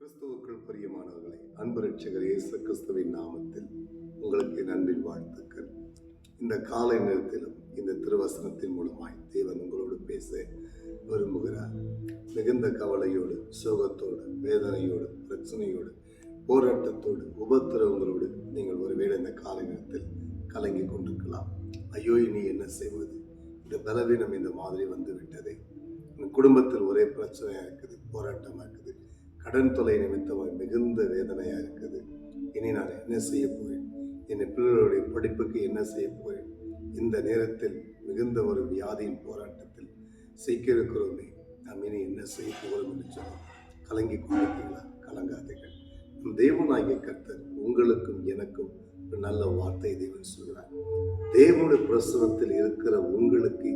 கிறிஸ்துவுக்குள் பிரியமானவர்களை, அன்பு ரட்சகர் இயேசு கிறிஸ்துவின் நாமத்தில் உங்களுக்கு என் அன்பின் வாழ்த்துக்கள். இந்த காலை நேரத்திலும் இந்த திருவசனத்தின் மூலமாய் தேவன் உங்களோடு பேச விரும்புகிறார். மிகுந்த கவலையோடு, சோகத்தோடு, வேதனையோடு, பிரச்சனையோடு, போராட்டத்தோடு, உபத்திரவங்களோடு நீங்கள் ஒருவேளை இந்த காலை நேரத்தில் கலங்கி கொண்டிருக்கலாம். ஐயோ, இனி என்ன செய்வது? இந்த பலவீனம் இந்த மாதிரி வந்து விட்டதே. குடும்பத்தில் ஒரே பிரச்சனையா இருக்குது, போராட்டமா இருக்குது, கடன் தொலை நிமித்தமாக மிகுந்த வேதனையா இருக்குது. இனி நான் என்ன செய்ய போகிறேன்? என் பிள்ளைகளுடைய படிப்புக்கு என்ன செய்ய போகிறேன்? இந்த நேரத்தில் மிகுந்த ஒரு வியாதியின் போராட்டத்தில் சிக்கியிருக்கிறோமே, நாம் இனி என்ன செய்ய போகிறோம் என்று சொல்லி கலங்கி கொண்டிருக்கீங்களா? கலங்காதீர்கள். தேவனாகிய கர்த்தர் உங்களுக்கும் எனக்கும் ஒரு நல்ல வார்த்தை தேவன் சொல்கிறார். தேவனுடைய பிரசனத்தில் இருக்கிற உங்களுக்கு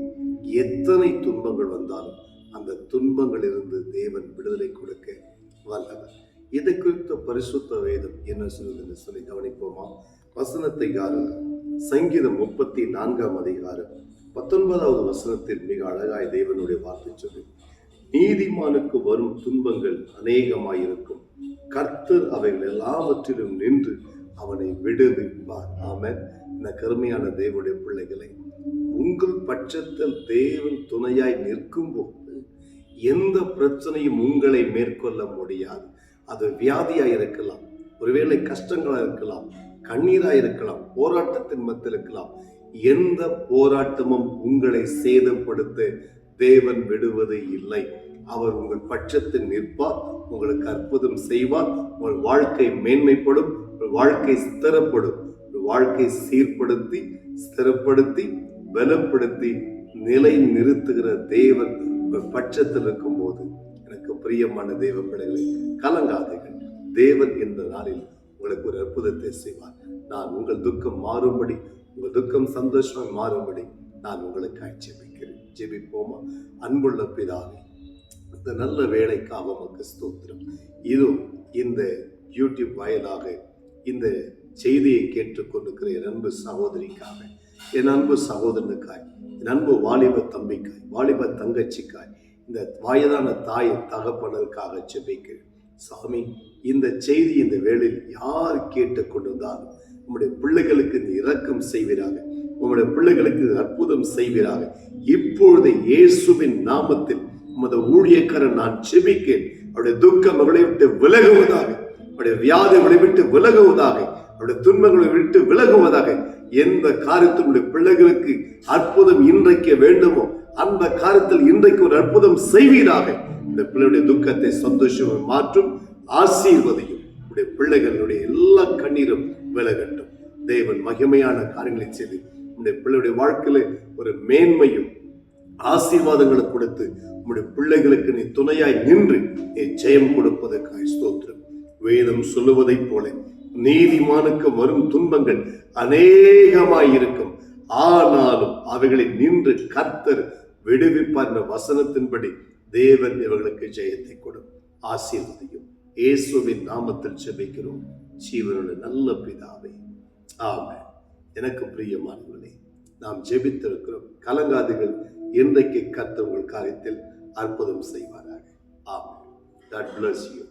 எத்தனை துன்பங்கள் வந்தாலும் அந்த துன்பங்களிலிருந்து தேவன் விடுதலை கொடுக்க வல்லவர். இதை குறித்த பரிசுத்த வேதம் என்ன சொல்லுது என்று சொல்லி கவனிப்போமா? வசனத்தை யாருங்க? சங்கீதம் 34 அதிகாரம் 19வது வசனத்தில் மிக அழகாய் தேவனுடைய வார்த்தை சொல்லி, நீதிமானுக்கு வரும் துன்பங்கள் அநேகமாயிருக்கும், கர்த்தர் அவைகள் எல்லாவற்றிலும் நின்று அவனை விடுவிப்பார். ஆமென். இந்த கருமையான தேவனுடைய பிள்ளைகளை, உங்கள் பட்சத்தில் தேவன் துணையாய் நிற்கும் போது எந்த பிரச்சனையும் உங்களை மேற்கொள்ள முடியாது. அது வியாதியாக இருக்கலாம், ஒருவேளை கஷ்டங்களாக இருக்கலாம், கண்ணீராக இருக்கலாம், போராட்டத்தின் மத்தியில் இருக்கலாம். எந்த போராட்டமும் உங்களை சேதப்படுத்த தேவன் விடுவது இல்லை. அவர் உங்கள் பட்சத்தில் நிற்பார், உங்களுக்கு அற்புதம் செய்வார், உங்கள் வாழ்க்கை மேன்மைப்படும், உங்கள் வாழ்க்கை ஸ்திரப்படும், உங்கள் வாழ்க்கை சீர்படுத்தி ஸ்திரப்படுத்தி பலப்படுத்தி நிலை நிறுத்துகிற தேவன் உங்கள் பட்சத்தில் இருக்கும் போது, எனக்கு பிரியமான தேவ பிள்ளைகளை, கலங்காதீர்கள். தேவன் இந்த நாளில் உங்களுக்கு ஒரு அற்புதத்தை செய்வார். நான் உங்கள் துக்கம் மாறும்படி, உங்கள் துக்கம் சந்தோஷம் மாறும்படி நான் உங்களுக்கு ஜெபிக்கிறேன். ஜெபிப்போமா? அன்புள்ள பிதாவே, இந்த நல்ல வேலைக்காக உமக்கு ஸ்தோத்திரம். இதோ இந்த யூடியூப் வாயிலாக இந்த செய்தியை கேட்டுக்கொண்டிருக்கிற என் அன்பு சகோதரிக்காக, என் அன்பு சகோதரனுக்காய், என் அன்பு வாலிப தம்பிக்காய், வாலிப தங்கச்சிக்காய், இந்த வயதான தாய் தகப்பனருக்காக ஜெபிக்கிறேன். சாமி, இந்த செய்தி இந்த வேளையில் யார் கேட்டுக்கொண்டிருந்தாலும் உம்முடைய பிள்ளைகளுக்கு நீ இரக்கம் செய்வீராக, உம்முடைய பிள்ளைகளுக்கு அற்புதம் செய்வீராக. இப்பொழுது இயேசுவின் நாமத்தில் உமது ஊழியக்காரன் நான் ஜெபிக்கிறேன். அவருடைய துக்கம் அவளை விட்டு விலகுவதாக, அவருடைய வியாதி அவளை விட்டு விலகுவதாக, அவருடைய துன்பங்களை விட்டு விலகுவதாக. எந்த காரியத்தினுடைய பிள்ளைகளுக்கு அற்புதம் இன்றைக்கு வேண்டுமோ அந்த காரியத்தில் இன்றைக்கு ஒரு அற்புதம் செய்வீராக. இந்த பிள்ளையுடைய துக்கத்தை சந்தோஷம் மாற்றும், ஆசீர்வதியும். உடைய பிள்ளைகளுடைய எல்லா கண்ணீரும் விலகட்டும். தேவன் மகிமையான காரியங்களை செய்து உடைய பிள்ளையுடைய வாழ்க்கையில ஒரு மேன்மையும் ஆசீர்வாதங்களை கொடுத்து உடைய பிள்ளைகளுக்கு நீ துணையாய் நின்று நீ ஜெயம் கொடுப்பதற்காக ஸ்தோத்திரம். வேதம் சொல்லுவதை போல நீதிமானுக்கு வரும் துன்பங்கள் அநேகமாயிருக்கும், ஆனாலும் அவைகளை நின்று கர்த்தர் விடுவிப்பார் என்ற வசனத்தின்படி தேவன் இவர்களுக்கு ஜெயத்தை கொடும், ஆசீர்வதியும். இயேசுவின் நாமத்தில் ஜெபிக்கிறோம் ஜீவனுடைய நல்ல பிதாவே, ஆமென். எனக்கு பிரியமானவர்களே, நாம் ஜெபித்திருக்கிறோம். கலங்காதிகள், இன்றைக்கு கர்த்தர் உங்கள் காரியத்தில் அற்புதம் செய்வாராக. ஆமென். God bless you.